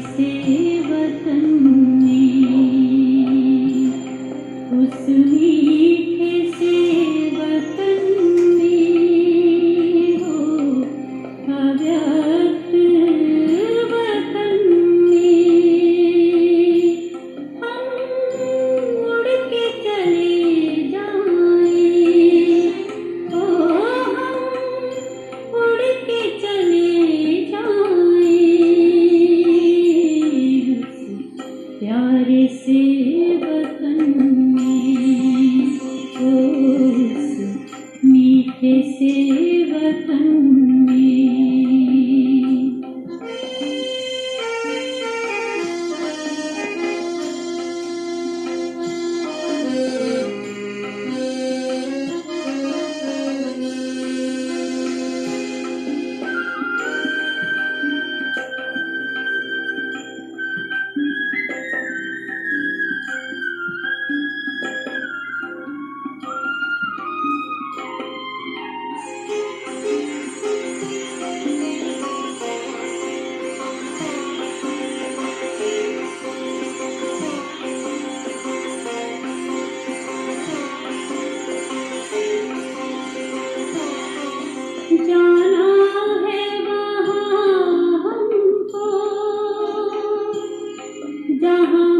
से वतन में, उस मीठे से वतन में हो अव्यक्त वतन में हम उड़ के चले जाएं, ओ हम उड़ के चले जाएं उस प्यारे से वतन में, ओ उस मीठे से वतन में। जाना है वहाँ हमको जहाँ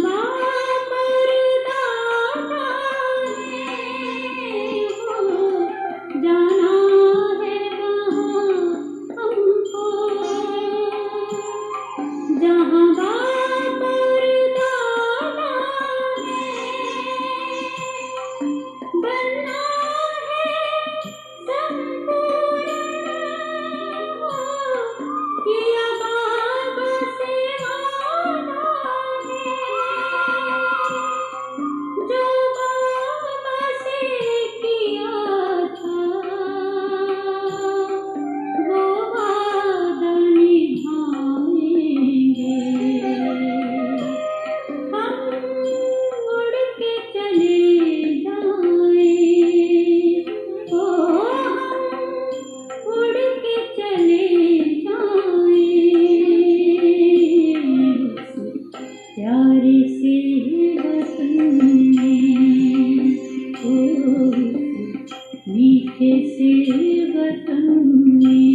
परदादा है हो, जाना है वहाँ हमको जहाँ परदादा है, बनना है संपूर्ण किया बाबा से वादा है, जो बाबा से किया था वो वादा निभाएंगे। हम उड़ के चले जाएं, ओ हम उड़ के चले जाएं उस प्यारे से वतन में, ओ उस मीठे से वतन में।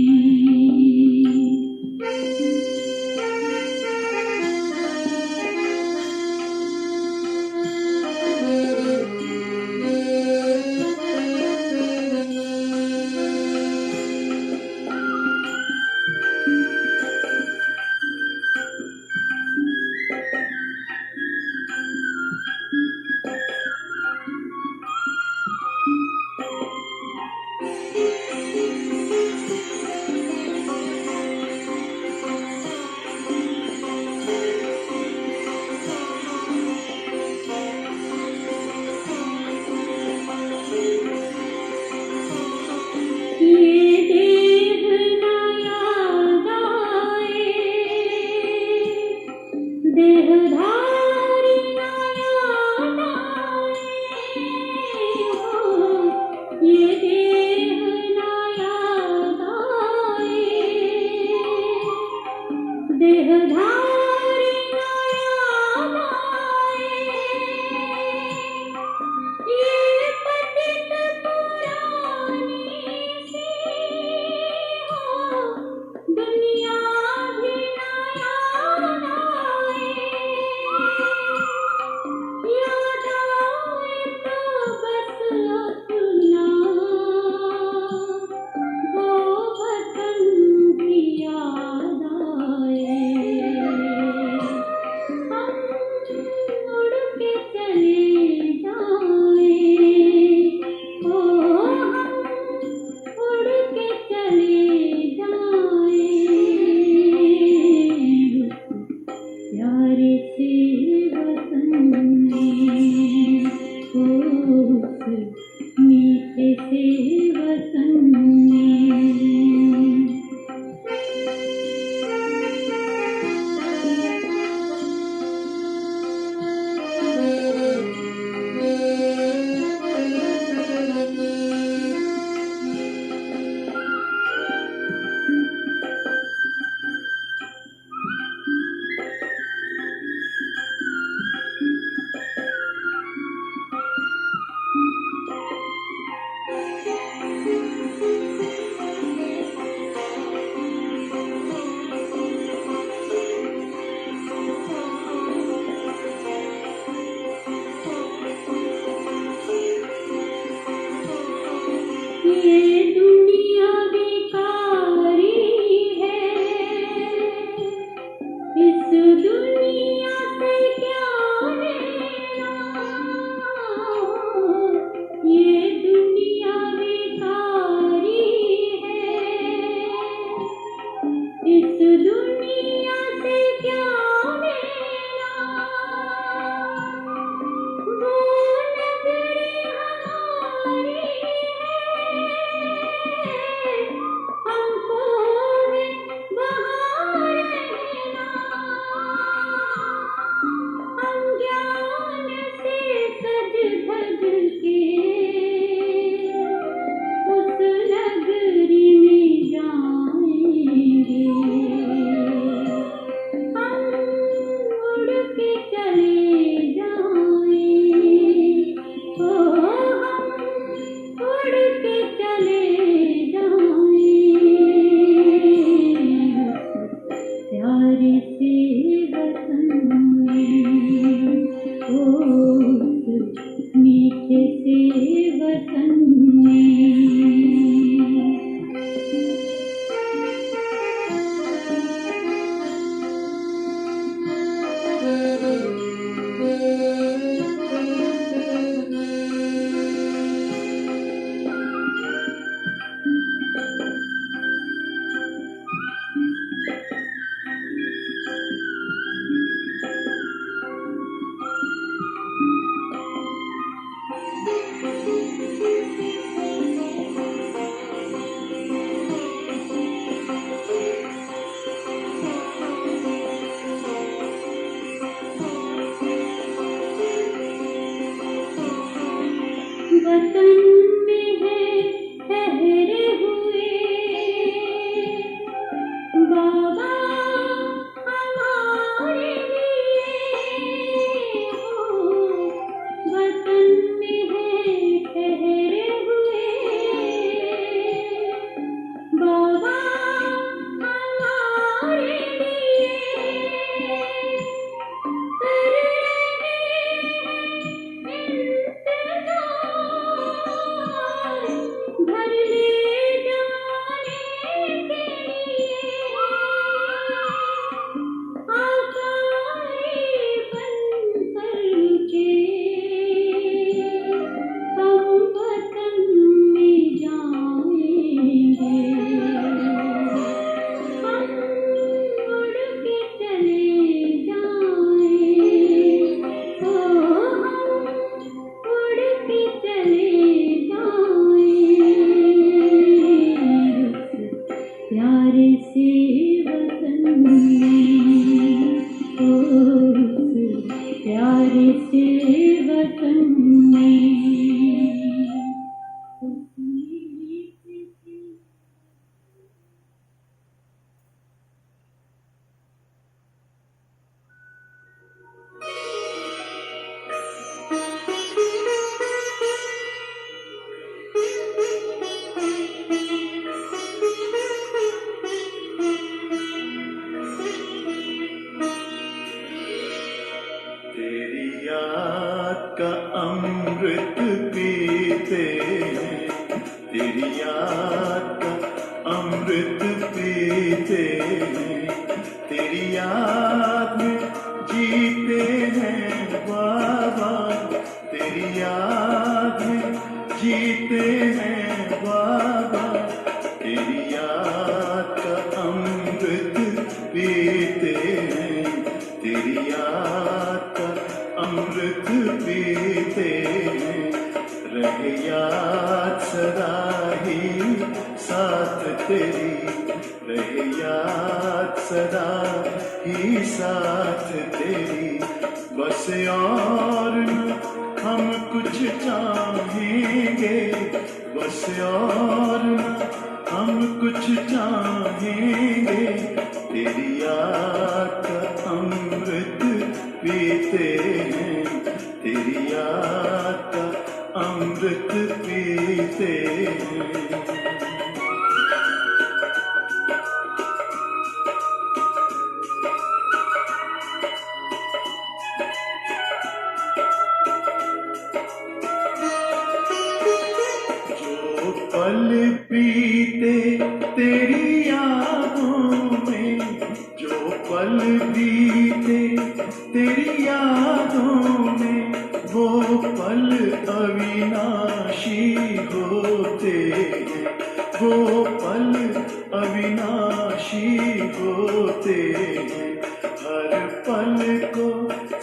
ये देह न याद आए, देहधारी न याद आए हो, ये देह न याद आए, देहधारी न याद आए, ये पतित पुरानी सी हो दुनिया भी न याद आए, के चले जाएं, ओ हम उड़ के चले जाएं, प्यारे से वतन में, ओ मीठे से वतन में। वतन में है ठहरे हुए बाबा हमारे लिए, हो वतन में है ठहरे हुए बाबा हमारे लिए, घर ले जाने के लिए आकाए बन करके हम वतन में जाएंगे, हम उड़ के चले जाएं, ओ हम उड़ के चले जाएं, प्यारे से वतन में, ओ प्यारे से वतन में। तेरी याद का अमृत पीते हैं, तेरी याद का अमृत पीते हैं, तेरी याद में जीते हैं बाबा, तेरी याद में जीते हैं बाबा, तेरी याद का अमृत पीते हैं, तेरी याद का अमृत पीते हैं, रहे याद सदा ही साथ तेरी, रहे याद सदा ही साथ तेरी, बस और न हम कुछ चाहेंगे, बस और न हम कुछ चाहेंगे, तेरी याद का अमृत पीते हैं, तेरी याद का अमृत पीते हैं। पल बीते तेरी यादों में, जो पल बीते तेरी यादों में, वो पल अविनाशी होते हैं, वो पल अविनाशी होते हैं, हर पल को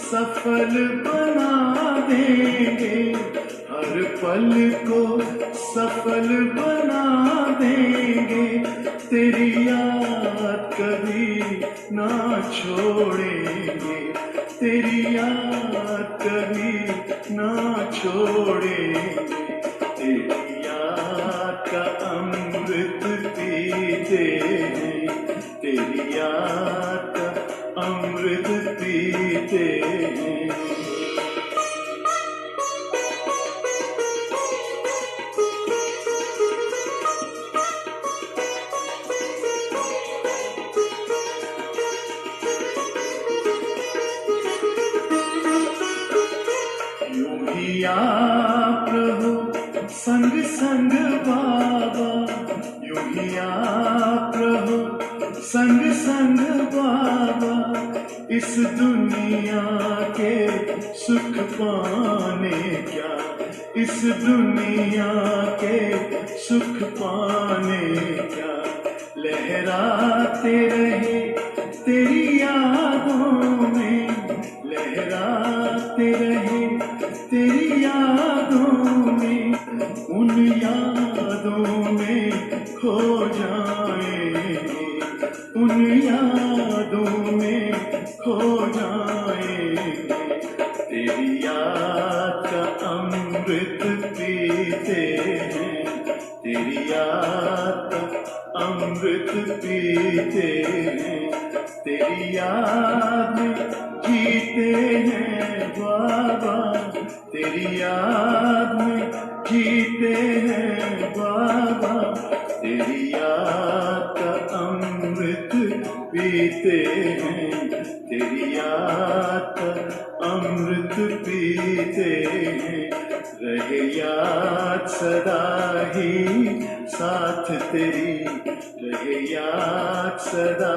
सफल बना देंगे, हर पल को सफल बना देंगे, तेरी याद कभी ना छोड़ेंगे, तेरी याद कभी ना छोड़ेंगे, तेरी याद का अमृत पीते हैं, तेरी याद का अमृत पीते पीते हैं। यूं ही आप रहो संग संग बाबा, यूं ही आप रहो संग संग बाबा, इस दुनिया के सुख पाने क्या, इस दुनिया के सुख पाने क्या, लहराते रहे तेरी यादों में, लहराते रहे तेरी यादों में, उन यादों में खो जाएंगे, उन यादों में खो जाएंगे, तेरी याद का अमृत पीते हैं, तेरी याद का अमृत पीते हैं, तेरी याद में जीते हैं बाबा, तेरी याद में जीते हैं बाबा, तेरी याद का अमृत पीते हैं, तेरी याद का अमृत पीते हैं, रहे याद सदा ही साथ तेरी, रहे याद सदा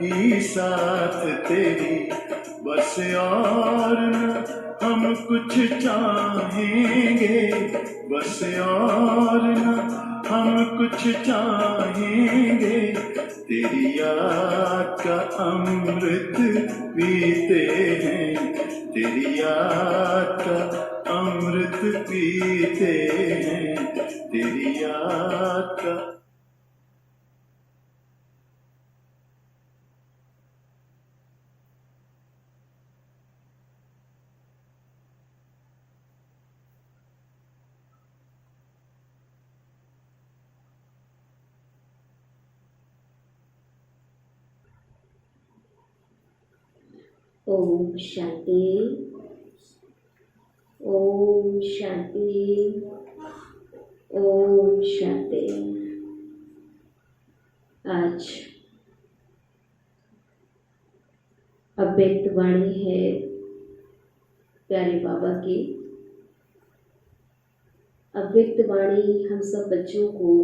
ही साथ तेरी, बस और न हम कुछ चाहेंगे, बस और न हम कुछ चाहेंगे, तेरी याद का अमृत पीते हैं, तेरी याद का अमृत पीते हैं, तेरी याद का। ओम शांति, ओम शांति, ओम शांति। आज अव्यक्त वाणी है प्यारे बाबा की। अव्यक्त वाणी हम सब बच्चों को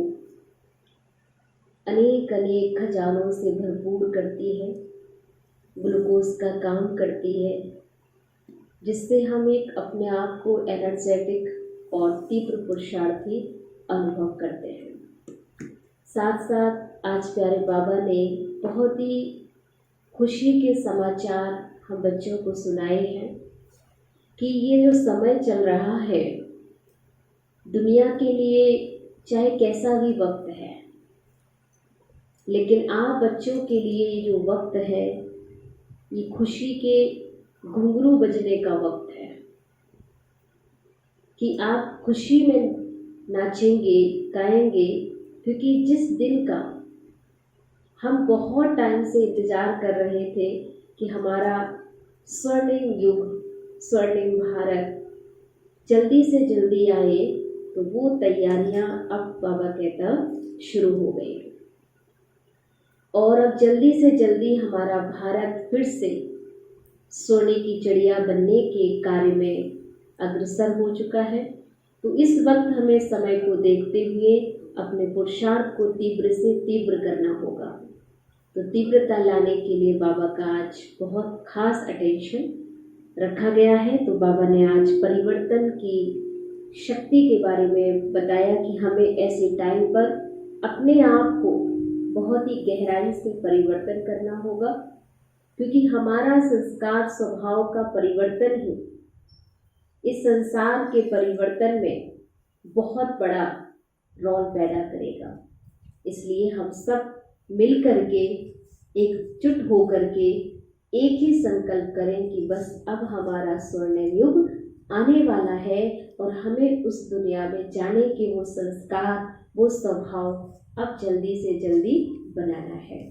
अनेक अनेक खजानों से भरपूर करती है, ग्लूकोज का काम करती है, जिससे हम एक अपने आप को एनर्जेटिक और तीव्र पुरुषार्थी अनुभव करते हैं। साथ साथ आज प्यारे बाबा ने बहुत ही खुशी के समाचार हम बच्चों को सुनाए हैं कि ये जो समय चल रहा है दुनिया के लिए, चाहे कैसा भी वक्त है, लेकिन आप बच्चों के लिए ये जो वक्त है ये खुशी के घुंघरू बजने का वक्त है कि आप खुशी में नाचेंगे, गाएंगे, क्योंकि जिस दिन का हम बहुत टाइम से इंतज़ार कर रहे थे कि हमारा स्वर्णिम युग, स्वर्णिम भारत जल्दी से जल्दी आए, तो वो तैयारियां अब बाबा कहता शुरू हो गई और अब जल्दी से जल्दी हमारा भारत फिर से सोने की चिड़िया बनने के कार्य में अग्रसर हो चुका है। तो इस वक्त हमें समय को देखते हुए अपने पुरुषार्थ को तीव्र से तीव्र करना होगा। तो तीव्रता लाने के लिए बाबा का आज बहुत खास अटेंशन रखा गया है। तो बाबा ने आज परिवर्तन की शक्ति के बारे में बताया कि हमें ऐसे टाइम पर अपने आप को बहुत ही गहराई से परिवर्तन करना होगा, क्योंकि हमारा संस्कार स्वभाव का परिवर्तन ही इस संसार के परिवर्तन में बहुत बड़ा रोल पैदा करेगा। इसलिए हम सब मिल करके एकजुट हो करके एक ही संकल्प करें कि बस अब हमारा स्वर्णिम युग आने वाला है और हमें उस दुनिया में जाने के वो संस्कार, वो स्वभाव अब जल्दी से जल्दी बनाना है।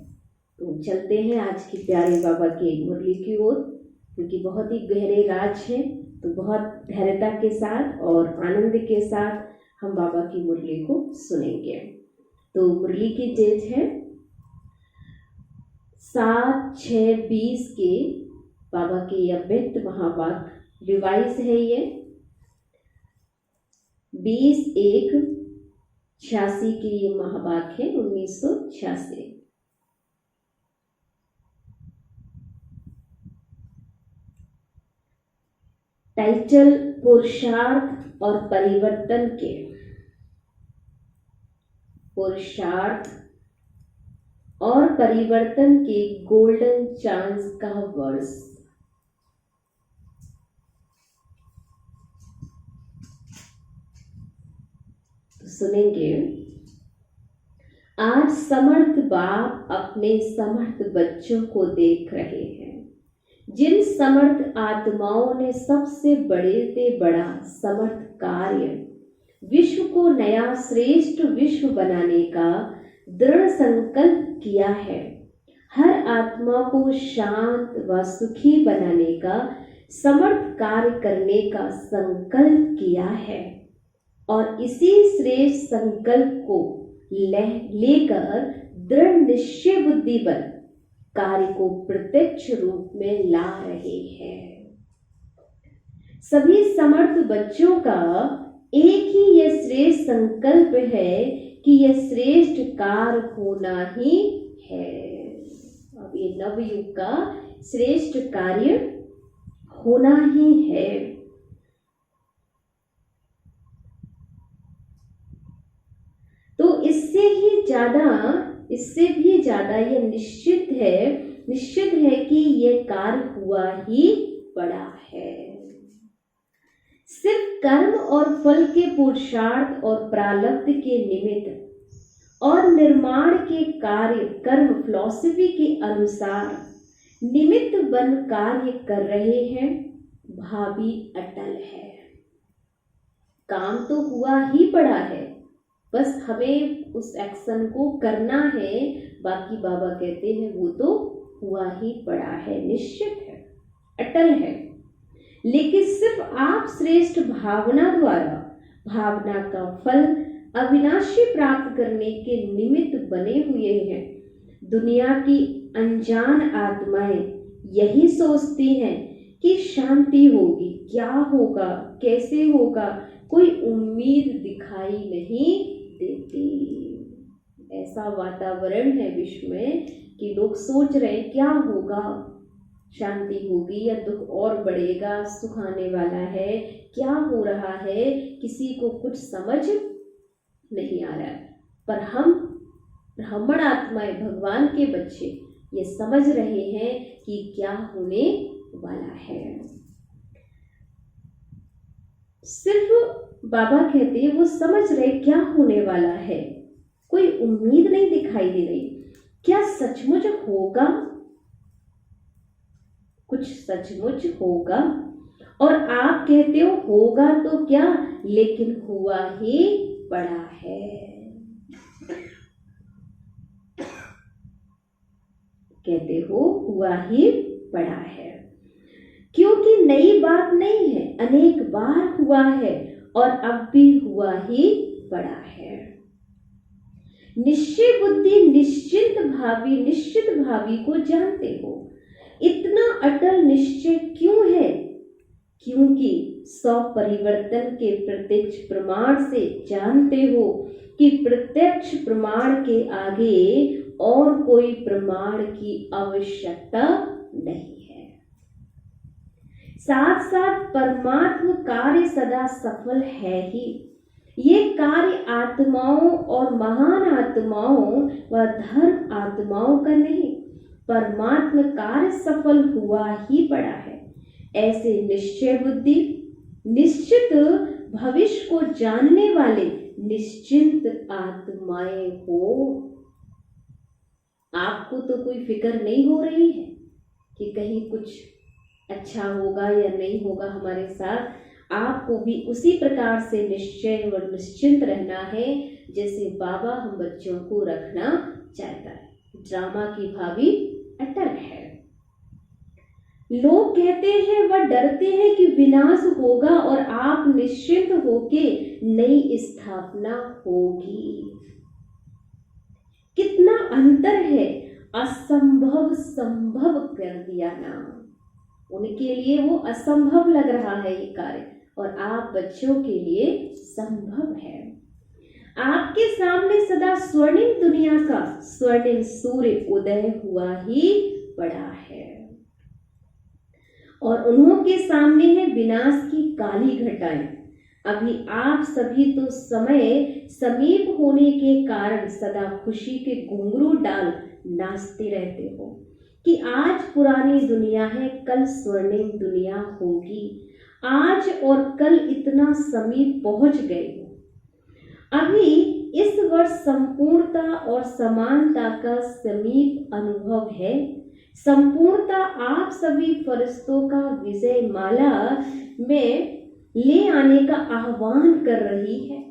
तो चलते हैं आज की प्यारे बाबा की मुरली की ओर। क्योंकि बहुत ही गहरे राज हैं। तो बहुत धैर्यता के साथ और आनंद के साथ हम बाबा की मुरली को सुनेंगे। तो मुरली की डेट है 7/6/20 के बाबा के ये अव्यक्त महावाक्य रिवाइज है। ये 20/1/86 के ये महावाक्य है, 1986। टाइटल पुरुषार्थ और परिवर्तन के। पुरुषार्थ और परिवर्तन के गोल्डन चांस का वर्स। तो सुनेंगे। आज समर्थ बाप अपने समर्थ बच्चों को देख रहे हैं, जिन समर्थ आत्माओं ने सबसे बड़े से बड़ा समर्थ कार्य विश्व को नया श्रेष्ठ विश्व बनाने का दृढ़ संकल्प किया है। हर आत्मा को शांत व सुखी बनाने का समर्थ कार्य करने का संकल्प किया है और इसी श्रेष्ठ संकल्प को लेकर दृढ़ निश्चय बुद्धि बल कार्य को प्रत्यक्ष रूप में ला रहे हैं। सभी समर्थ बच्चों का एक ही यह श्रेष्ठ संकल्प है कि यह श्रेष्ठ कार्य होना ही है। अब ये नवयुग का श्रेष्ठ कार्य होना ही है। तो इससे भी ज्यादा यह निश्चित है कि यह कार्य हुआ ही पड़ा है। सिर्फ कर्म और फल के पुरुषार्थ और प्रारब्ध के निमित्त और निर्माण के कार्य कर्म फिलॉसफी के अनुसार निमित्त बन कार्य कर रहे हैं। भावी अटल है। काम तो हुआ ही पड़ा है, बस हमें उस एक्शन को करना है। बाकी बाबा कहते हैं वो तो हुआ ही पड़ा है, निश्चित है, अटल है। लेकिन सिर्फ आप श्रेष्ठ भावना द्वारा भावना का फल अविनाशी प्राप्त करने के निमित्त बने हुए हैं। दुनिया की अनजान आत्माएं यही सोचती हैं कि शांति होगी, क्या होगा, कैसे होगा, कोई उम्मीद दिखाई नहीं देती। ऐसा वातावरण है विश्व में कि लोग सोच रहे हैं क्या होगा, शांति होगी या दुख और बढ़ेगा, सुख आने वाला है, क्या हो रहा है, किसी को कुछ समझ नहीं आ रहा है। पर हम ब्राह्मण आत्माएं, भगवान के बच्चे ये समझ रहे हैं कि क्या होने वाला है। सिर्फ बाबा कहते हैं वो समझ रहे क्या होने वाला है, कोई उम्मीद नहीं दिखाई दे रही। क्या सचमुच होगा? कुछ सचमुच होगा। और आप कहते हो होगा तो क्या, लेकिन हुआ ही पड़ा है। कहते हो हुआ ही पड़ा है, क्योंकि नई बात नहीं है, अनेक बार हुआ है और अब भी हुआ ही पड़ा है। निश्चय बुद्धि निश्चित भावी को जानते हो। इतना अटल निश्चय क्यों है? क्योंकि 100 परिवर्तन के प्रत्यक्ष प्रमाण से जानते हो कि प्रत्यक्ष प्रमाण के आगे और कोई प्रमाण की आवश्यकता नहीं है। साथ साथ परमात्म कार्य सदा सफल है ही। ये कार्य आत्माओं और महान आत्माओं व धर्म आत्माओं का नहीं, परमात्म कार्य सफल हुआ ही पड़ा है। ऐसे निश्चय बुद्धि निश्चित भविष्य को जानने वाले निश्चिंत आत्माएं हो। आपको तो कोई फिक्र नहीं हो रही है कि कहीं कुछ अच्छा होगा या नहीं होगा हमारे साथ। आपको भी उसी प्रकार से निश्चय और निश्चिंत रहना है जैसे बाबा हम बच्चों को रखना चाहता है। ड्रामा की भावी अटल है। लोग कहते हैं व डरते हैं कि विनाश होगा और आप निश्चिंत होके नई स्थापना होगी। कितना अंतर है, असंभव संभव कर दिया ना। उनके लिए वो असंभव लग रहा है ये कार्य, और आप बच्चों के लिए संभव है। आपके सामने सदा स्वर्णिम दुनिया का स्वर्णिम सूर्य उदय हुआ ही पड़ा है, और उन्हों के सामने है विनाश की काली घटाएं। अभी आप सभी तो समय समीप होने के कारण सदा खुशी के घुंघरू डाल नाचते रहते हो कि आज पुरानी दुनिया है, कल स्वर्णिम दुनिया होगी। आज और कल इतना समीप पहुंच गए हो। अभी इस वर्ष संपूर्णता और समानता का समीप अनुभव है। संपूर्णता आप सभी फरिश्तों का विजय माला में ले आने का आह्वान कर रही है।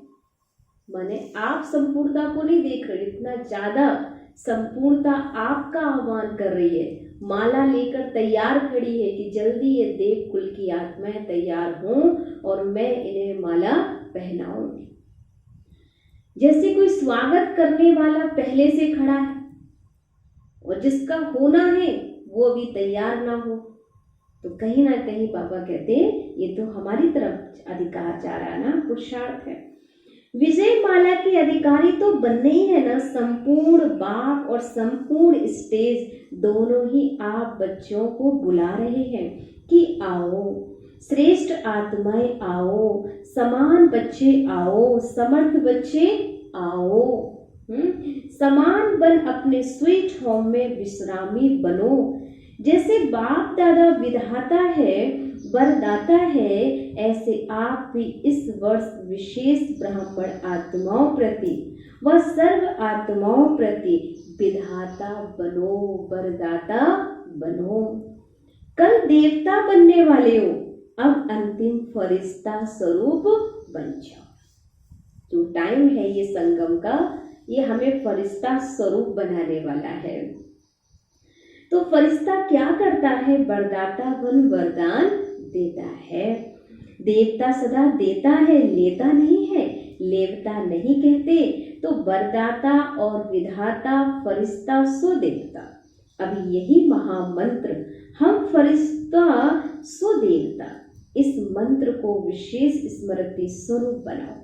माने आप संपूर्णता को नहीं देख रहे, इतना ज्यादा संपूर्णता आपका आह्वान कर रही है। माला लेकर तैयार खड़ी है कि जल्दी ये देव कुल की आत्माएं तैयार हों और मैं इन्हें माला पहनाऊंगी। जैसे कोई स्वागत करने वाला पहले से खड़ा है और जिसका होना है वो अभी तैयार ना हो, तो कहीं ना कहीं बाबा कहते हैं ये तो हमारी तरफ अधिकार जा रहा है ना, पुरुषार्थ है। विजय माला के अधिकारी तो बनने ही है ना। संपूर्ण बाप और संपूर्ण स्टेज दोनों ही आप बच्चों को बुला रहे हैं कि आओ श्रेष्ठ आत्माएं, आओ समान बच्चे, आओ समर्थ बच्चे, आओ। समान बन अपने स्वीट होम में विश्रामी बनो। जैसे बाप दादा विधाता है, वरदाता है, ऐसे आप भी इस वर्ष विशेष ब्राह्मण आत्माओं प्रति व सर्व आत्माओं प्रति विधाता बनो, वरदाता बनो। कल देवता बनने वाले हो, अब अंतिम फरिश्ता स्वरूप बन जाओ। जो टाइम है ये संगम का, ये हमें फरिश्ता स्वरूप बनाने वाला है। तो फरिश्ता क्या करता है? वरदाता बन वरदान देता है। देवता सदा देता है, लेता नहीं है, लेवता नहीं कहते। तो वरदाता और विधाता, फरिश्ता सो देवता। अभी यही महामंत्र, हम फरिश्ता सो देवता, इस मंत्र को विशेष स्मृति स्वरूप बनाओ।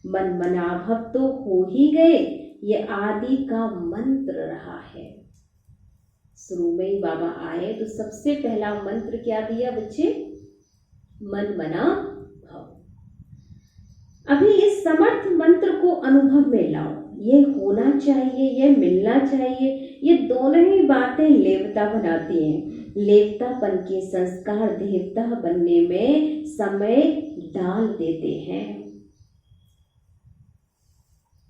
मन मनाभव तो हो ही गए, ये आदि का मंत्र रहा है। शुरू में ही बाबा आए तो सबसे पहला मंत्र क्या दिया बच्चे? मन मना भव। अभी इस समर्थ मंत्र को अनुभव में लाओ। ये होना चाहिए, ये मिलना चाहिए, ये दोनों ही बातें लेवता बनाती हैं। लेवतापन के संस्कार देवता बनने में समय डाल देते हैं।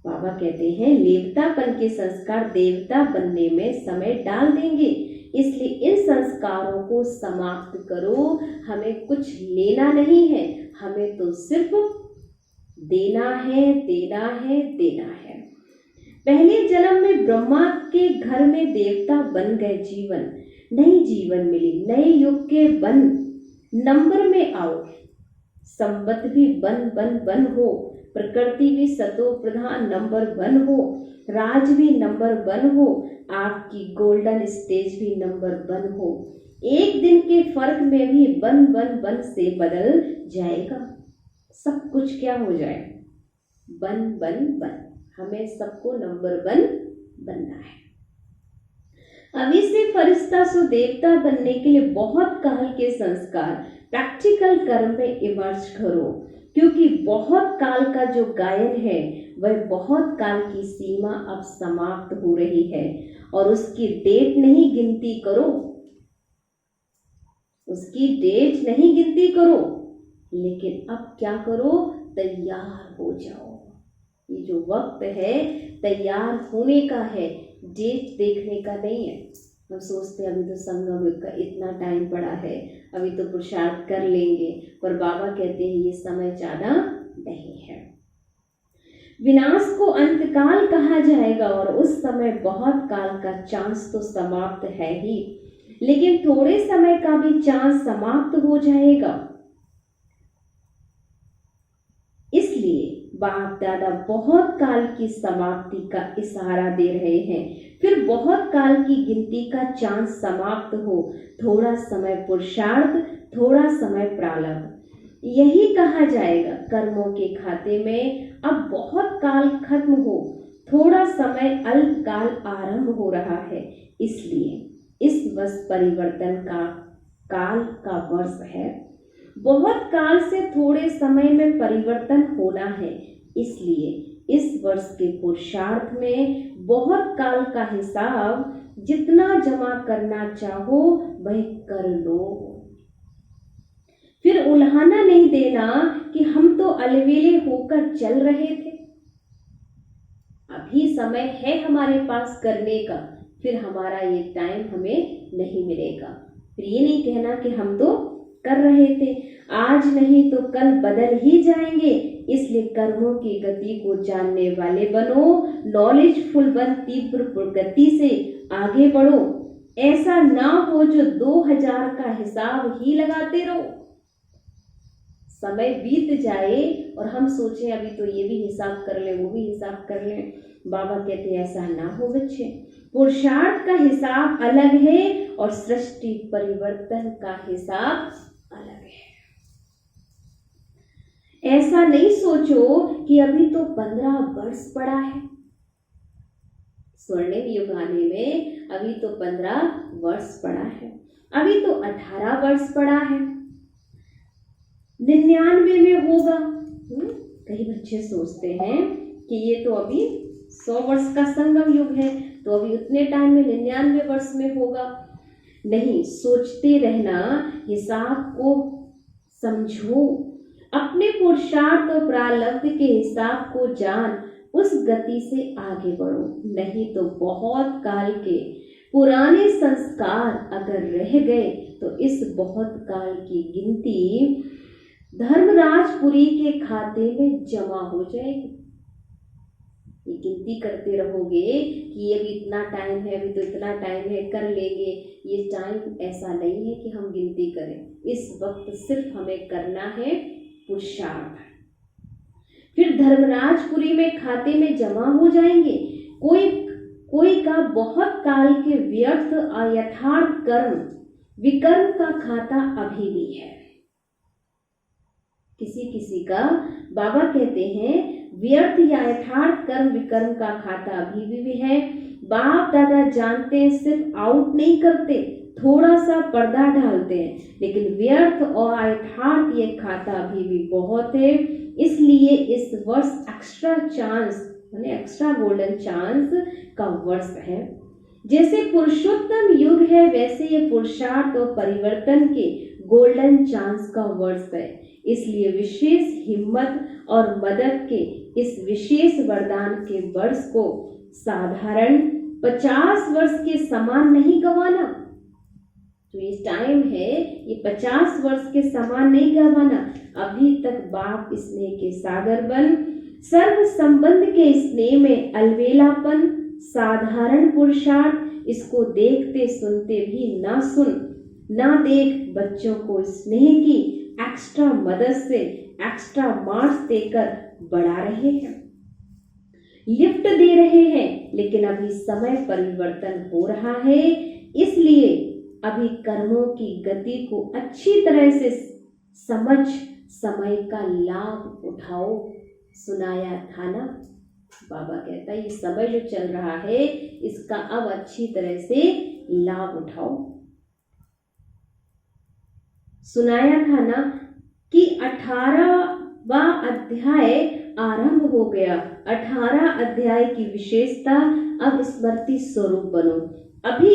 बाबा कहते हैं लेवतापन के संस्कार देवता बनने में समय डाल देंगे, इसलिए इन संस्कारों को समाप्त करो। हमें कुछ लेना नहीं है, हमें तो सिर्फ देना है, देना है, देना है। पहले जन्म में ब्रह्मा के घर में देवता बन गए, जीवन नई जीवन मिली, नए युग के बन नंबर में आओ। संबत भी बन बन बन हो, प्रकृति भी सतो प्रधान नंबर वन हो, राज भी नंबर वन हो, आपकी गोल्डन स्टेज भी नंबर वन हो। एक दिन के फर्क में भी बन बन बन से बदल जाएगा। सब कुछ क्या हो जाए? बन बन बन। हमें सबको नंबर वन बनना है। अभी से फरिश्ता सो देवता बनने के लिए बहुत काल के संस्कार प्रैक्टिकल कर्म में इमर्ज करो, क्योंकि बहुत काल का जो गायन है वह बहुत काल की सीमा अब समाप्त हो रही है, और उसकी डेट नहीं गिनती करो, उसकी डेट नहीं गिनती करो, लेकिन अब क्या करो? तैयार हो जाओ। ये जो वक्त है तैयार होने का है, डेट देखने का नहीं है। हम सोचते हैं अभी तो संगम युग का इतना टाइम पड़ा है, अभी तो पुरुषार्थ कर लेंगे, पर बाबा कहते हैं ये समय ज्यादा नहीं है। विनाश को अंतकाल कहा जाएगा, और उस समय बहुत काल का चांस तो समाप्त है ही। लेकिन थोड़े समय का भी चांस समाप्त हो जाएगा। इसलिए बाप दादा बहुत काल की समाप्ति का इशारा दे रहे हैं। फिर बहुत काल की गिनती का चांस समाप्त हो, थोड़ा समय पुरुषार्थ, थोड़ा समय प्रारब्ध। यही कहा जाएगा कर्मों के खाते में अब बहुत काल खत्म हो, थोड़ा समय अल्पकाल आरंभ हो रहा है। इसलिए इस वर्ष परिवर्तन का काल का वर्ष है। बहुत काल से थोड़े समय में परिवर्तन होना है। इसलिए इस वर्ष के पुरुषार्थ में बहुत काल का हिसाब जितना जमा करना चाहो वह कर लो। फिर उल्हाना नहीं देना कि हम तो अलवेले होकर चल रहे थे, अभी समय है हमारे पास करने का, फिर हमारा ये टाइम हमें नहीं मिलेगा। फिर ये नहीं कहना कि हम तो कर रहे थे, आज नहीं तो कल बदल ही जाएंगे। इसलिए कर्मों की गति को जानने वाले बनो, नॉलेजफुल बन, तीव्र प्रगति से आगे बढ़ो। ऐसा ना हो जो 2000 का हिसाब ही लगाते रहो, समय बीत जाए और हम सोचें अभी तो ये भी हिसाब कर ले, वो भी हिसाब कर ले। बाबा कहते हैं ऐसा ना हो बच्चे, पुरुषार्थ का हिसाब अलग है और सृष्टि परिवर्तन का हिसाब अलग है। ऐसा नहीं सोचो कि अभी तो 15 वर्ष पड़ा है, स्वर्णिम युग आने में अभी तो 15 वर्ष पड़ा है, अभी तो 18 वर्ष पड़ा है, 99 में होगा। कई बच्चे सोचते हैं कि ये तो अभी 100 वर्ष का संगम युग है, तो अभी उतने टाइम में 99 वर्ष में होगा। नहीं, सोचते रहना, हिसाब को समझो, अपने पुरुषार्थ और प्रारब्ध के हिसाब को जान, उस गति से आगे बढ़ो। नहीं तो बहुत काल के पुराने संस्कार अगर रह गए तो इस बहुत काल की गिनती धर्मराजपुरी के खाते में जमा हो जाएगी। ये गिनती करते रहोगे कि अभी इतना टाइम है, अभी तो इतना टाइम है, कर लेंगे। ये टाइम ऐसा नहीं है कि हम गिनती करें, इस वक्त सिर्फ हमें करना है पुरुषार्थ। फिर धर्मराजपुरी में खाते में जमा हो जाएंगे। कोई का बहुत काल के व्यर्थ अयथार्थ कर्म विकर्म का खाता अभी भी है। किसी का बाबा कहते हैं व्यर्थ या यथार्थ कर्म विकर्म का खाता अभी भी है। बाप दादा जानते हैं, सिर्फ आउट नहीं करते, थोड़ा सा पर्दा डालते हैं, लेकिन व्यर्थ और अयथार्थ ये खाता अभी भी बहुत है। इसलिए इस वर्ष एक्स्ट्रा चांस यानी एक्स्ट्रा गोल्डन चांस का वर्ष है। जैसे पुरुषोत्तम युग है, वैसे ये पुरुषार्थ और परिवर्तन के गोल्डन चांस का वर्ष है। इसलिए विशेष हिम्मत और मदद के इस विशेष वरदान के वर्ष को साधारण 50 वर्ष के समान नहीं गंवाना। जो ये टाइम है ये 50 वर्ष के समान नहीं गंवाना। अभी तक बाप स्नेह के सागर बन, सर्व संबंध के स्नेह में अलवेलापन, साधारण पुरुषार्थ, इसको देखते सुनते भी ना सुन ना देख, बच्चों को स्नेह की एक्स्ट्रा मदद से एक्स्ट्रा मार्क्स देकर बढ़ा रहे हैं, लिफ्ट दे रहे हैं। लेकिन अभी समय परिवर्तन हो रहा है, इसलिए अभी कर्मों की गति को अच्छी तरह से समझ समय का लाभ उठाओ। सुनाया था ना, बाबा कहता है ये समय जो चल रहा है इसका अब अच्छी तरह से लाभ उठाओ। सुनाया था ना कि 18वां अध्याय आरंभ हो गया। 18 अध्याय की विशेषता, अब स्मृति स्वरूप बनो। अभी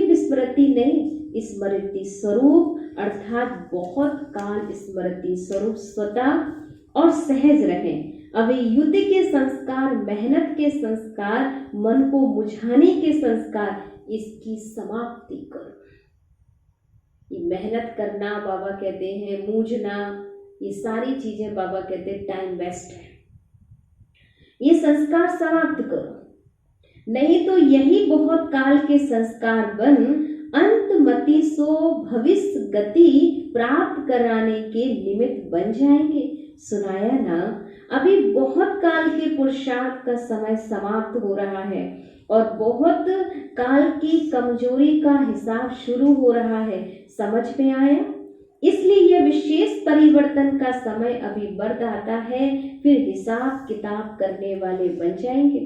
विस्मृति नहीं, स्मृति स्वरूप अर्थात बहुत काल स्मृति स्वरूप स्वतः और सहज रहे। अभी युद्ध के संस्कार, मेहनत के संस्कार, मन को मुझाने के संस्कार, इसकी समाप्ति करो। ये मेहनत करना बाबा कहते हैं, मूझना, ये सारी चीजें बाबा कहते हैं टाइम वेस्ट है। ये संस्कार समाप्त करो, नहीं तो यही बहुत काल के संस्कार बन अंतमति सो भविष्य गति प्राप्त कराने के निमित्त बन जाएंगे। सुनाया ना, अभी बहुत काल के पुरुषार्थ का समय समाप्त हो रहा है और बहुत काल की कमजोरी का हिसाब शुरू हो रहा है। समझ में आया? इसलिए यह विशेष परिवर्तन का समय अभी बढ़ आता है, फिर हिसाब किताब करने वाले बन जाएंगे।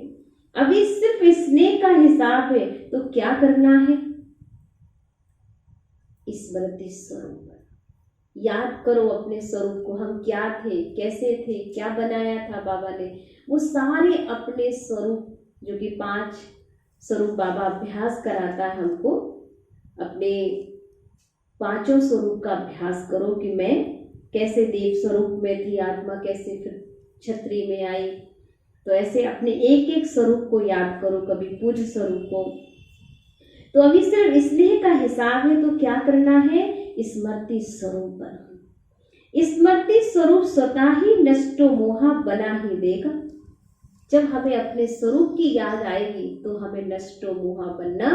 अभी सिर्फ स्नेह का हिसाब है, तो क्या करना है? स्मृति स्वरूप याद करो अपने स्वरूप को। हम क्या थे, कैसे थे, क्या बनाया था बाबा ने, वो सारे अपने स्वरूप, जो कि 5 स्वरूप बाबा अभ्यास कराता है हमको, अपने 5 स्वरूप का अभ्यास करो कि मैं कैसे देव स्वरूप में थी, आत्मा कैसे फिर छतरी में आई। तो ऐसे अपने एक एक स्वरूप को याद करो, कभी पूज्य स्वरूप को। तो अभी सिर्फ इसलिए का हिसाब है, तो क्या करना है? स्मृति स्वरूप बनो। स्मृति स्वरूप स्वतः ही नष्टो मोहा बना ही देगा। जब हमें अपने स्वरूप की याद आएगी तो हमें नष्टो मोहा बनना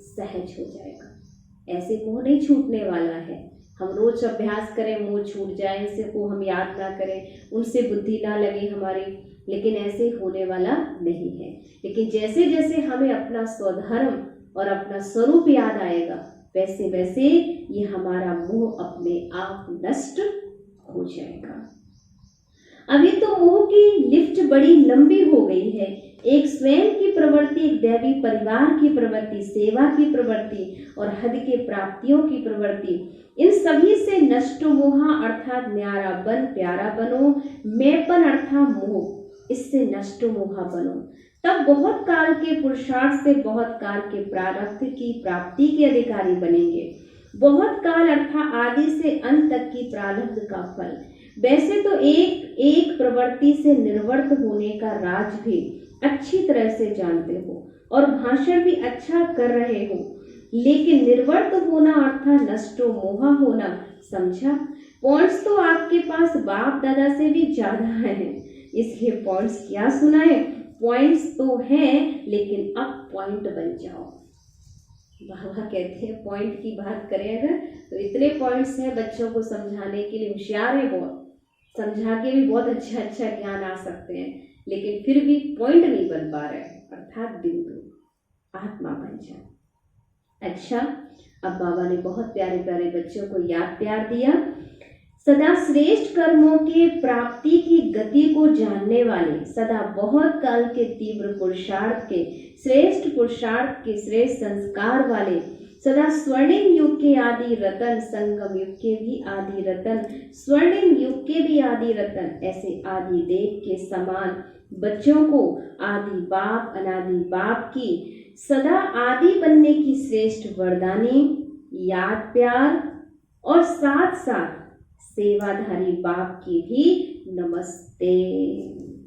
सहज हो जाएगा। ऐसे मोह नहीं छूटने वाला है। हम रोज अभ्यास करें, मोह छूट जाए, इनसे को हम याद ना करें, उनसे बुद्धि ना लगे हमारी, लेकिन ऐसे होने वाला नहीं है। लेकिन जैसे जैसे हमें अपना स्वधर्म और अपना स्वरूप याद आएगा, वैसे वैसे ये हमारा मोह अपने आप नष्ट हो जाएगा। अभी तो मोह की लिफ्ट बड़ी लंबी हो गई है। एक स्वयं की प्रवृत्ति, एक दैवी परिवार की प्रवृत्ति, सेवा की प्रवृत्ति और हद के प्राप्तियों की प्रवृत्ति, इन सभी से नष्ट मोहा अर्थात न्यारा बन प्यारा बनो। मैंपन अर्थात मोह, इससे नष्ट मोहा बनो। तब बहुत काल के पुरुषार्थ से बहुत काल के प्रारब्ध की प्राप्ति के अधिकारी बनेंगे। बहुत काल अर्थात आदि से अंत तक की प्रारब्ध का फल। वैसे तो एक एक प्रवृत्ति से निर्वर्त होने का राज भी अच्छी तरह से जानते हो और भाषण भी अच्छा कर रहे हो, लेकिन निर्वर्त होना अर्थात नष्टो मोहा होना, समझा? पॉइंट्स तो आपके पास बाप दादा से भी ज्यादा है, इसलिए पॉइंट्स क्या सुनाए? पॉइंट्स तो हैं, लेकिन अब पॉइंट बन जाओ। बाबा कहते हैं पॉइंट की बात करें अगर, तो इतने पॉइंट्स हैं बच्चों को समझाने के लिए, होशियार है बहुत, समझा के भी बहुत अच्छा अच्छा ज्ञान आ सकते हैं, लेकिन फिर भी पॉइंट नहीं बन पा रहे, अर्थात बिंदु आत्मा बन जाओ। अच्छा, अब बाबा ने बहुत प्यारे प्यारे बच्चों को याद प्यार दिया। सदा श्रेष्ठ कर्मों के प्राप्ति की गति को जानने वाले, सदा बहुत काल के तीव्र पुरुषार्थ के, श्रेष्ठ पुरुषार्थ के श्रेष्ठ संस्कार वाले, सदा स्वर्णिम युग के आदि रतन, संगम युग के भी आदि रतन, स्वर्णिम युग के भी आदि रतन, ऐसे आदि देव के समान बच्चों को आदि बाप अनादि बाप की सदा आदि बनने की श्रेष्ठ वरदानी, याद प्यार और साथ साथ सेवाधारी बाप की भी नमस्ते।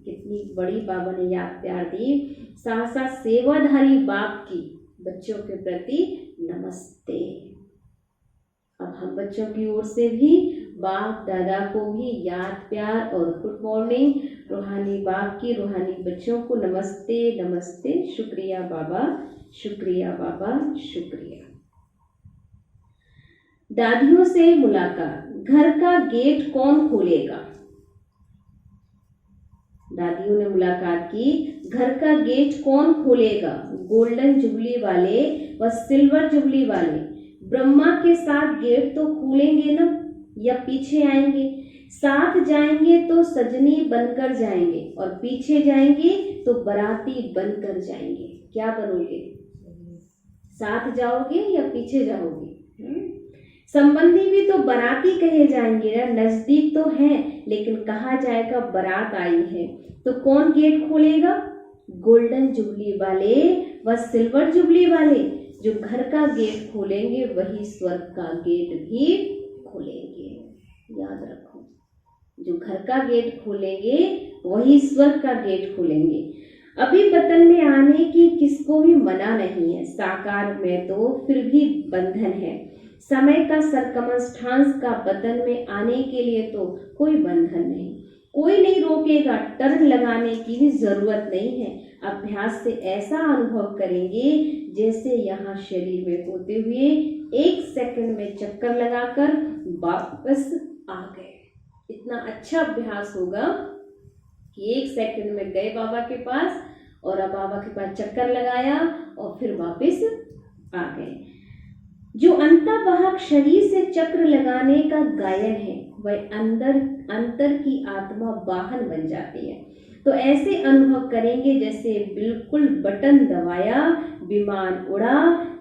कितनी बड़ी बाबा ने याद प्यार दी। साथ साथ सेवाधारी बाप की बच्चों के प्रति नमस्ते। अब हम बच्चों की ओर से भी बाप दादा को भी याद प्यार और गुड मॉर्निंग। रूहानी बाप की रूहानी बच्चों को नमस्ते नमस्ते। शुक्रिया बाबा, शुक्रिया बाबा, शुक्रिया। दादियों से मुलाकात। घर का गेट कौन खोलेगा? दादियों ने मुलाकात की। घर का गेट कौन खोलेगा? गोल्डन जुबली वाले व सिल्वर जुबली वाले। ब्रह्मा के साथ गेट तो खोलेंगे ना, या पीछे आएंगे? साथ जाएंगे तो सजनी बनकर जाएंगे और पीछे जाएंगे तो बराती बनकर जाएंगे। क्या बनोगे? साथ जाओगे या पीछे जाओगे? संबंधी भी तो बराती कहे जाएंगे ना, नजदीक तो हैं लेकिन कहा जाएगा बारात आई है। तो कौन गेट खोलेगा? गोल्डन जुबली वाले व सिल्वर जुबली वाले। जो घर का गेट खोलेंगे वही स्वर्ग का गेट भी खोलेंगे। याद रखो, जो घर का गेट खोलेंगे वही स्वर्ग का गेट खोलेंगे। अभी वतन में आने की किसको भी मना नहीं है, साकार में तो फिर भी बंधन है। समय का सरकमस्टांस का वतन में आने के लिए तो कोई बंधन नहीं, कोई नहीं रोकेगा। टर्न लगाने की भी जरूरत नहीं है। अभ्यास से ऐसा अनुभव करेंगे जैसे यहाँ शरीर में होते हुए 1 सेकंड में चक्कर लगाकर वापस आ गए। इतना अच्छा अभ्यास होगा कि 1 सेकंड में गए बाबा के पास और अब बाबा के पास चक्कर लगाया और फिर वापस आ गए। जो अंतर्वाहक शरीर से चक्र लगाने का गायन है वह अंतर की आत्मा वाहन बन जाती है। तो ऐसे अनुभव करेंगे जैसे बिल्कुल बटन दबाया, विमान उड़ा,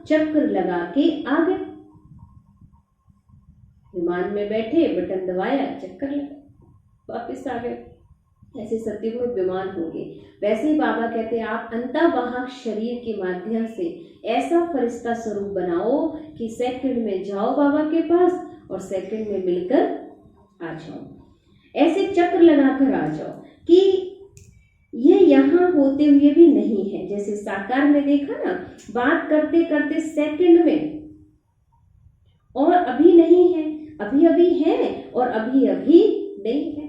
चक्र लगा के आ गए। विमान में बैठे, बटन दबाया, चक्कर लगा, वापस आ गए। ऐसे सत्युग में विमान होंगे। वैसे ही बाबा कहते हैं आप अंतर्वाहक शरीर के माध्यम से ऐसा फरिश्ता स्वरूप बनाओ कि सेकंड में जाओ बाबा के पास और सेकंड में मिलकर आ जाओ। ऐसे चक्र लगाकर आ जाओ कि ये यहाँ होते हुए भी नहीं है। जैसे साकार में देखा ना, बात करते करते सेकंड में और अभी नहीं है, अभी अभी है और अभी अभी नहीं है।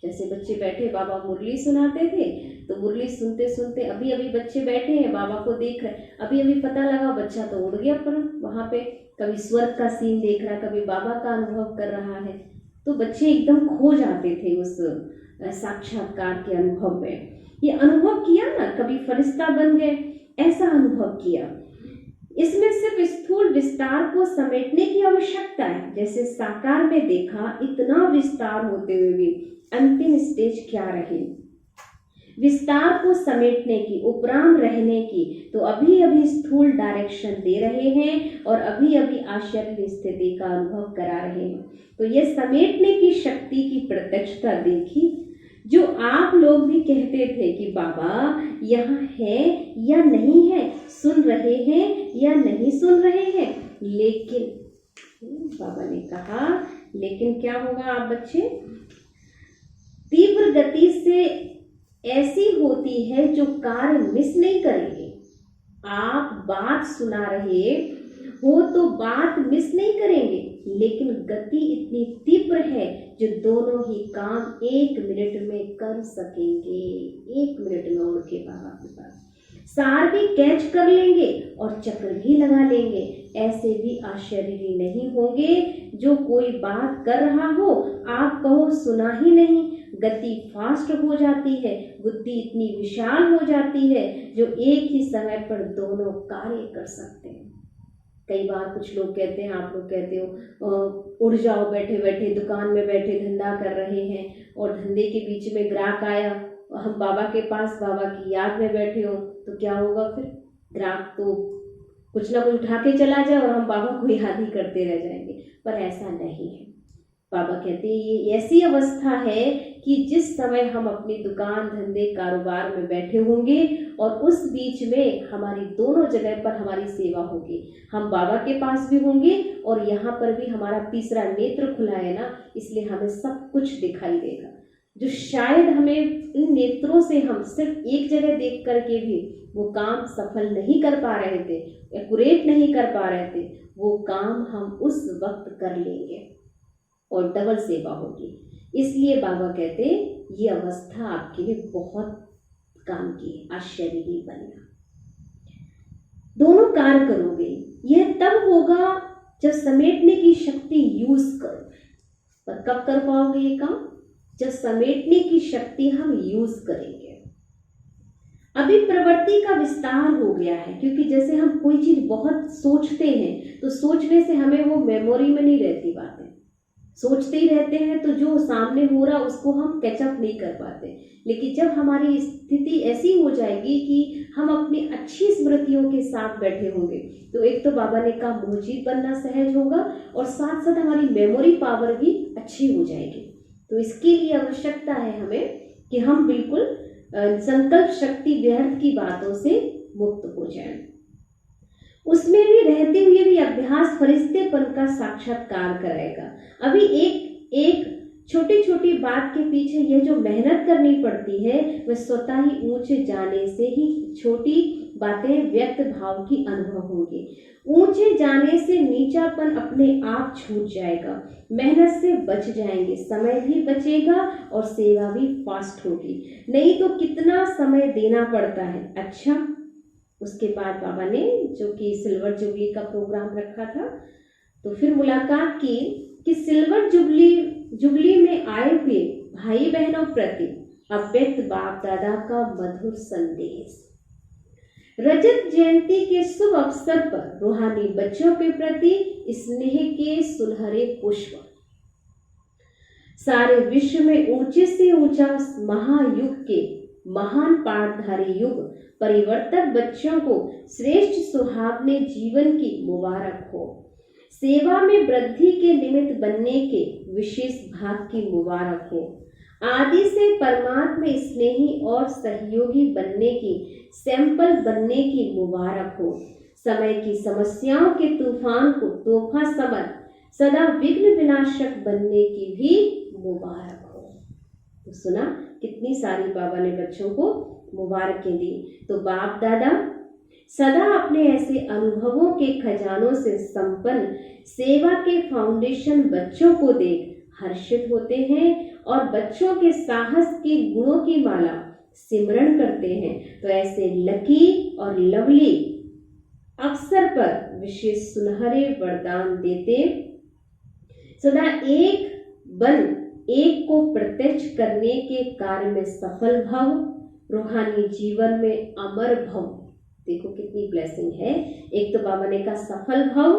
जैसे बच्चे बैठे, बाबा मुरली सुनाते थे तो मुरली सुनते सुनते अभी अभी बच्चे बैठे हैं, बाबा को देख रहे, अभी अभी पता लगा बच्चा तो उड़ गया पर वहां पे, कभी स्वर्ग का सीन देख रहा, कभी बाबा का अनुभव कर रहा है। तो बच्चे एकदम खो जाते थे उस साक्षात्कार के अनुभव में। ये अनुभव किया ना, कभी फरिश्ता बन गए, ऐसा अनुभव किया। इसमें सिर्फ स्थूल विस्तार को समेटने की आवश्यकता है। जैसे साकार में देखा, इतना विस्तार होते हुए भी अंतिम स्टेज क्या रही, विस्तार को समेटने की, उपराम रहने की। तो अभी अभी स्थूल डायरेक्शन दे रहे हैं और अभी अभी आश्चर्य स्थिति का अनुभव करा रहे हैं। तो ये समेटने की शक्ति की प्रत्यक्षता देखी, जो आप लोग भी कहते थे कि बाबा यहाँ है या नहीं है, सुन रहे हैं या नहीं सुन रहे हैं। लेकिन बाबा ने कहा, लेकिन क्या होगा आप बच्चे, तीव्र गति से ऐसी होती है जो कार्य मिस नहीं करेंगे। आप बात सुना रहे हो तो बात मिस नहीं करेंगे, लेकिन गति इतनी तीव्र है जो दोनों ही काम 1 मिनट में कर सकेंगे। 1 मिनट में उड़ के बाबा के पास सार भी कैच कर लेंगे और चक्र भी लगा लेंगे। ऐसे भी आश्चर्य नहीं होंगे जो कोई बात कर रहा हो, आप कहो सुना ही नहीं, गति फास्ट हो जाती है, बुद्धि इतनी विशाल हो जाती है जो एक ही समय पर दोनों कार्य कर सकते हैं। कई बार कुछ लोग कहते हैं, आप लोग कहते हो उड़ जाओ, बैठे बैठे दुकान में बैठे धंधा कर रहे हैं और धंधे के बीच में ग्राहक आया, हम बाबा के पास बाबा की याद में बैठे हो, तो क्या होगा फिर, ग्राहक तो कुछ ना कुछ उठा के चला जाए और हम बाबा को याद ही करते रह जाएंगे। पर ऐसा नहीं है। बाबा कहते हैं ये ऐसी अवस्था है कि जिस समय हम अपनी दुकान, धंधे, कारोबार में बैठे होंगे और उस बीच में हमारी दोनों जगह पर हमारी सेवा होगी। हम बाबा के पास भी होंगे और यहाँ पर भी हमारा तीसरा नेत्र खुला है ना, इसलिए हमें सब कुछ दिखाई देगा। जो शायद हमें इन नेत्रों से हम सिर्फ एक जगह देख करके भी वो काम सफल नहीं कर पा रहे थे, एक्यूरेट नहीं कर पा रहे थे, वो काम हम उस वक्त कर लेंगे और डबल सेवा होगी। इसलिए बाबा कहते ये अवस्था आपके लिए बहुत काम की है। आश्चर्य बनना, दोनों कार्य करोगे। यह तब होगा जब समेटने की शक्ति यूज करो। पर कब कर पाओगे ये काम, जब समेटने की शक्ति हम यूज करेंगे। अभी प्रवृत्ति का विस्तार हो गया है, क्योंकि जैसे हम कोई चीज बहुत सोचते हैं तो सोचने से हमें वो मेमोरी में नहीं रहती बातें, सोचते ही रहते हैं तो जो सामने हो रहा उसको हम कैचअप नहीं कर पाते। लेकिन जब हमारी स्थिति ऐसी हो जाएगी कि हम अपनी अच्छी स्मृतियों के साथ बैठे होंगे तो एक तो बाबा ने कहा मोहजीत बनना सहज होगा और साथ साथ हमारी मेमोरी पावर भी अच्छी हो जाएगी। तो इसके लिए आवश्यकता है हमें कि हम बिल्कुल संकल्प शक्ति व्यर्थ की बातों से मुक्त हो जाएं। उसमें भी रहते हुए भी अभ्यास फरिश्तेपन का साक्षात्कार कराएगा। अभी एक छोटी छोटी बात के पीछे ये जो मेहनत करनी पड़ती है वह स्वतः ही ऊंचे जाने से ही छोटी बातें व्यक्त भाव की अनुभव होगी। ऊंचे जाने से नीचापन अपने आप छूट जाएगा, मेहनत से बच जाएंगे, समय भी बचेगा और सेवा भी फास्ट होगी। नहीं तो कितना समय देना पड़ता है। अच्छा उसके बाद बाबा ने जो कि सिल्वर जुबली का प्रोग्राम रखा था, तो फिर मुलाकात की कि सिल्वर जुबली में आए हुए भाई बहनों प्रति अव्यक्त बाप दादा का मधुर संदेश। रजत जयंती के शुभ अवसर पर रूहानी बच्चों के प्रति स्नेह के सुनहरे पुष्प। सारे विश्व में ऊंचे से ऊंचा महायुग के महान पाठधारी युग परिवर्तक बच्चों को श्रेष्ठ सुहावने जीवन की मुबारक हो। सेवा में वृद्धि के निमित्त बनने के विशेष भाग की मुबारक हो। आदि से परमात्मा स्नेही और सहयोगी बनने की सैंपल बनने की मुबारक हो। समय की समस्याओं के तूफान को तोहफा समझ सदा विघ्न विनाशक बनने की भी मुबारक हो। तो सुना कितनी सारी बाबा ने बच्चों को मुबारकें दी। तो बाप दादा सदा अपने ऐसे अनुभवों के खजानों से संपन्न सेवा के फाउंडेशन बच्चों को देख हर्षित होते हैं और बच्चों के साहस के गुणों की माला सिमरण करते हैं। तो ऐसे लकी और लवली अवसर पर विशेष सुनहरे वरदान देते सदा एक बन एक को प्रत्यक्ष करने के कार्य में सफल भव, रूहानी जीवन में अमर भव। देखो कितनी ब्लेसिंग है। एक तो बाबा ने कहा सफल भव,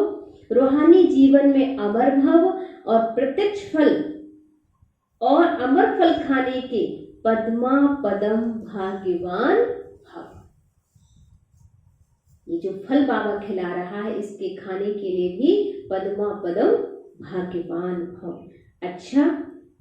रूहानी जीवन में अमर भव और प्रत्यक्ष फल और अमर फल खाने के पद्मा पदम भाग्यवान भव। ये जो फल बाबा खिला रहा है इसके खाने के लिए भी पद्मा पदम भाग्यवान भव। अच्छा,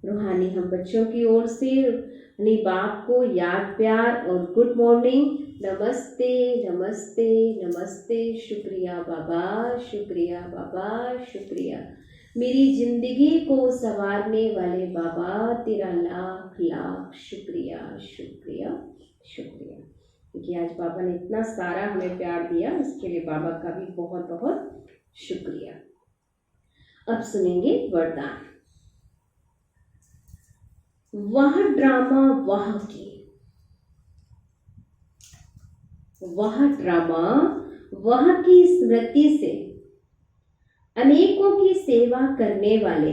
रूहानी हम बच्चों की ओर से अपने बाप को याद प्यार और गुड मॉर्निंग, नमस्ते नमस्ते नमस्ते, शुक्रिया बाबा, शुक्रिया बाबा, शुक्रिया मेरी जिंदगी को संवारने वाले बाबा, तेरा लाख लाख शुक्रिया शुक्रिया शुक्रिया। क्योंकि आज बाबा ने इतना सारा हमें प्यार दिया, उसके लिए बाबा का भी बहुत बहुत शुक्रिया। अब सुनेंगे वरदान। वह ड्रामा वह की स्मृति से अनेकों की सेवा करने वाले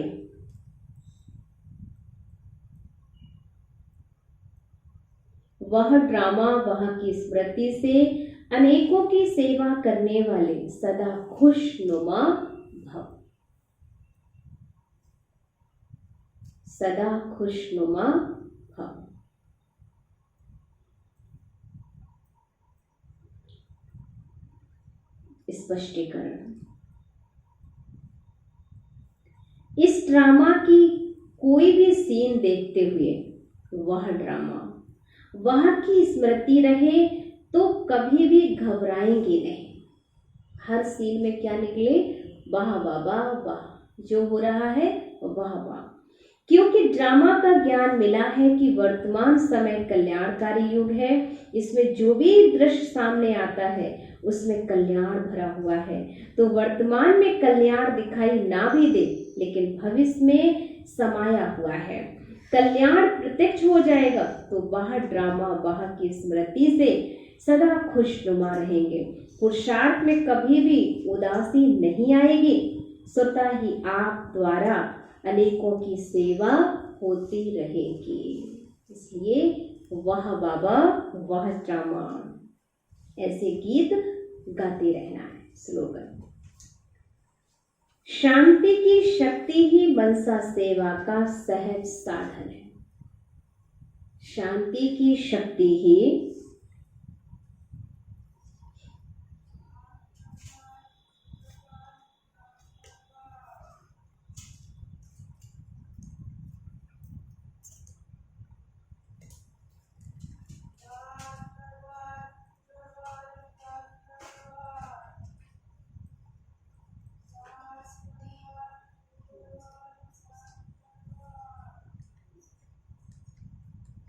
वह ड्रामा वह की स्मृति से अनेकों की सेवा करने वाले सदा खुशनुमा भव, सदा खुशनुमा भव। स्पष्टीकरण। इस ड्रामा की कोई भी सीन देखते हुए वह ड्रामा वह की स्मृति रहे तो कभी भी घबराएंगे नहीं। हर सीन में क्या निकले? वाह बाबा वाह, जो हो रहा है वाह वाह। क्योंकि ड्रामा का ज्ञान मिला है कि वर्तमान समय कल्याणकारी युग है। इसमें जो भी दृश्य सामने आता है उसमें कल्याण भरा हुआ है। तो वर्तमान में कल्याण दिखाई ना भी दे लेकिन भविष्य में समाया हुआ है। कल्याण प्रत्यक्ष हो जाएगा तो वह ड्रामा वह की स्मृति से सदा खुशनुमा रहेंगे। पुरुषार्थ में कभी भी उदासी नहीं आएगी। स्वतः ही आप द्वारा अनेकों की सेवा होती रहेगी। इसलिए वह बाबा वह ड्रामा, ऐसे गीत गाते रहना है। स्लोगन। शांति की शक्ति ही मनसा सेवा का सहज साधन है। शांति की शक्ति ही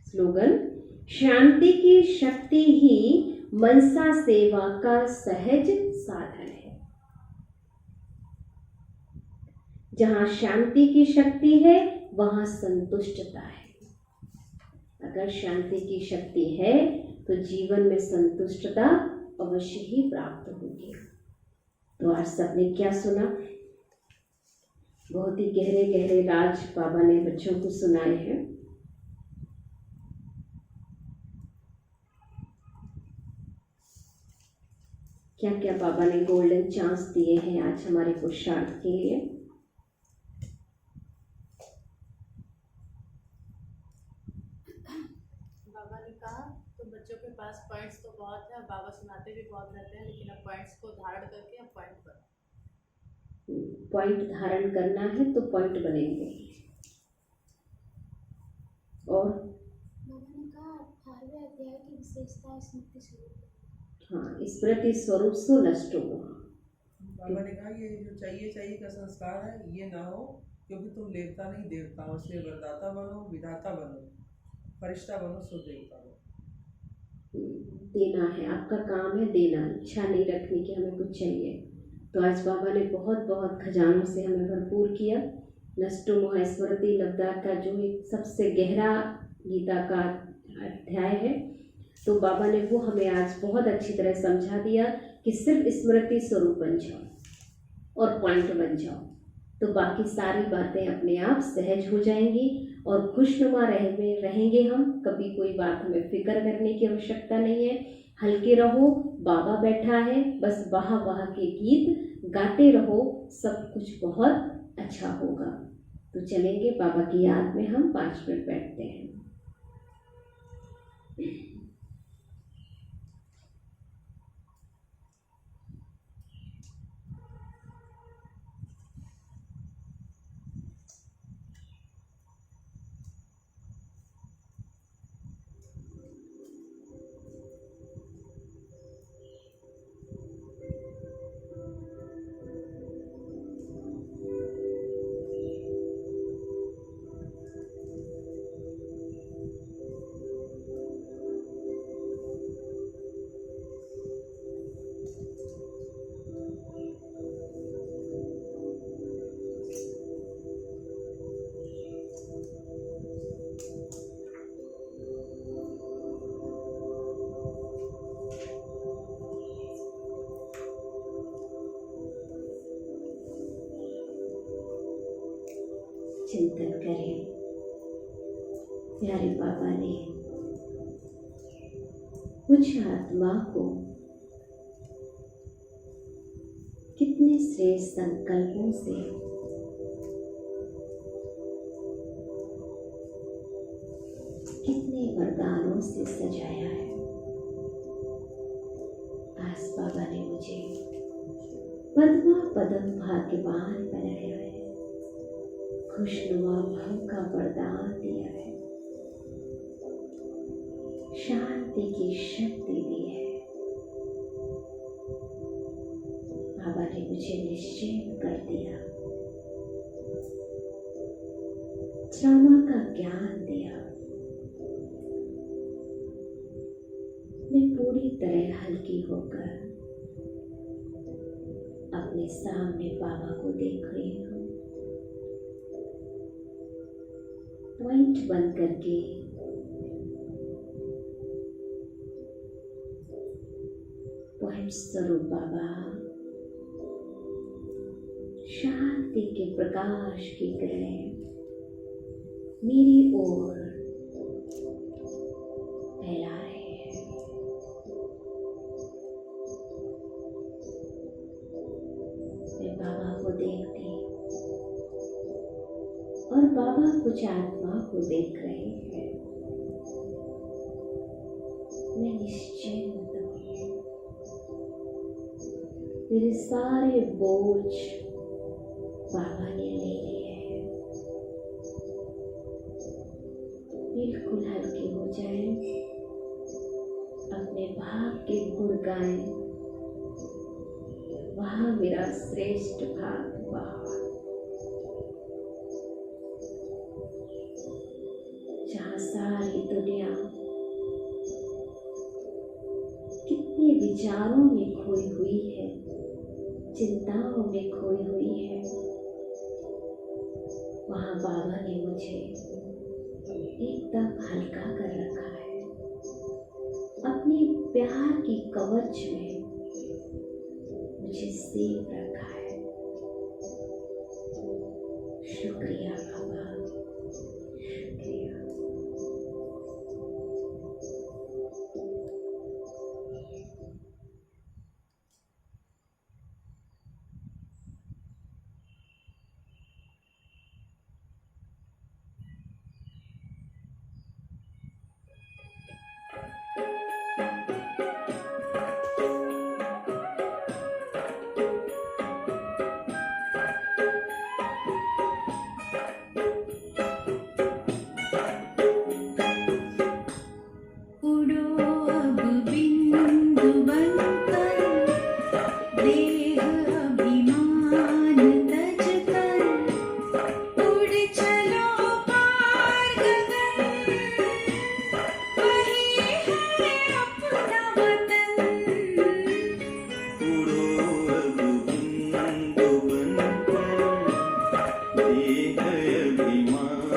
स्लोगन। शांति की शक्ति ही मनसा सेवा का सहज साधन है। जहां शांति की शक्ति है वहां संतुष्टता है। अगर शांति की शक्ति है तो जीवन में संतुष्टता अवश्य ही प्राप्त होगी। तो आज सबने क्या सुना? बहुत ही गहरे गहरे राज बाबा ने बच्चों को सुनाए हैं। क्या क्या बाबा ने गोल्डन चांस दिए हैं आज हमारे पुरुषार्थ के लिए। बाबा ने कहा तो बच्चों के पास पॉइंट्स तो बहुत है, बाबा सुनाते भी बहुत रहते हैं, लेकिन अब पॉइंट्स को धारण करके अब पॉइंट बनो। पॉइंट धारण करना है तो पॉइंट बनेंगे। और बाबा ने कहा 18वें अध्याय की विशेषता स्मृति स्वरूप। हाँ, स्मृति स्वरूप सो नष्ट हुआ। बाबा ने कहा ये जो चाहिए का संस्कार है ये ना हो, क्योंकि तुम देवता नहीं देवता हो, इसलिए वरदाता बनो, विधाता बनो, फरिश्ता बनो, सो देवता बनो। देना है, आपका काम है देना, इच्छा नहीं रखनी कि हमें कुछ चाहिए। तो आज बाबा ने बहुत बहुत खजानों से हमें भरपूर किया। नष्टो मोह स्मृति लब्धा का जो एक सबसे गहरा गीता का अध्याय है, तो बाबा ने वो हमें आज बहुत अच्छी तरह समझा दिया कि सिर्फ स्मृति स्वरूप बन जाओ और पॉइंट बन जाओ, तो बाकी सारी बातें अपने आप सहज हो जाएंगी और खुशनुमा रहेंगे हम। कभी कोई बात हमें फिक्र करने की आवश्यकता नहीं है। हल्के रहो, बाबा बैठा है, बस वाह वाह के गीत गाते रहो, सब कुछ बहुत अच्छा होगा। तो चलेंगे बाबा की याद में हम 5 मिनट बैठते हैं। चिंतन करें, प्यारे बाबा ने मुझ आत्मा को कितने श्रेष्ठ संकल्पों से कितने वरदानों से सजाया है। आज बाबा ने मुझे पद्मा पदम भाग्यवान बनाया है, खुशनुमा भाव का वरदान दिया है, शांति की शक्ति दी है। बाबा ने मुझे निश्चय कर दिया, क्षमा का ज्ञान दिया। मैं पूरी तरह हल्की होकर अपने सामने बाबा को देख रही हूँ। पॉइंट बंद करके पॉइंट स्वरूप बाबा शांति के प्रकाश की किरणें मेरी ओर फैला रहे हैं। मैं बाबा को देखती और बाबा कुछ आत्मा को देख रहे हैं। मैं निश्चिंत हूँ, मेरे सारे बोझ बाबा ने ले लिए हैं। बिल्कुल हल्के हो जाए, अपने भाग के गुण गाएं। वहाँ मेरा श्रेष्ठ भाग, वहाँ जहाँ सारी दुनिया कितने विचारों में खोई हुई है, चिंताओं में खोई हुई है, वहाँ बाबा ने मुझे एकदम हल्का कर रखा है। अपने प्यार की कवच में सेफ रखा है। शुक्रिया बाबा, शुक्रिया। उड़ो अब बिंदु बनकर, देह अभिमान तज कर, उड़ चलो पार गगन, वही है अपना वतन। उड़ो अब बिंदु बनकर, देह अभिमान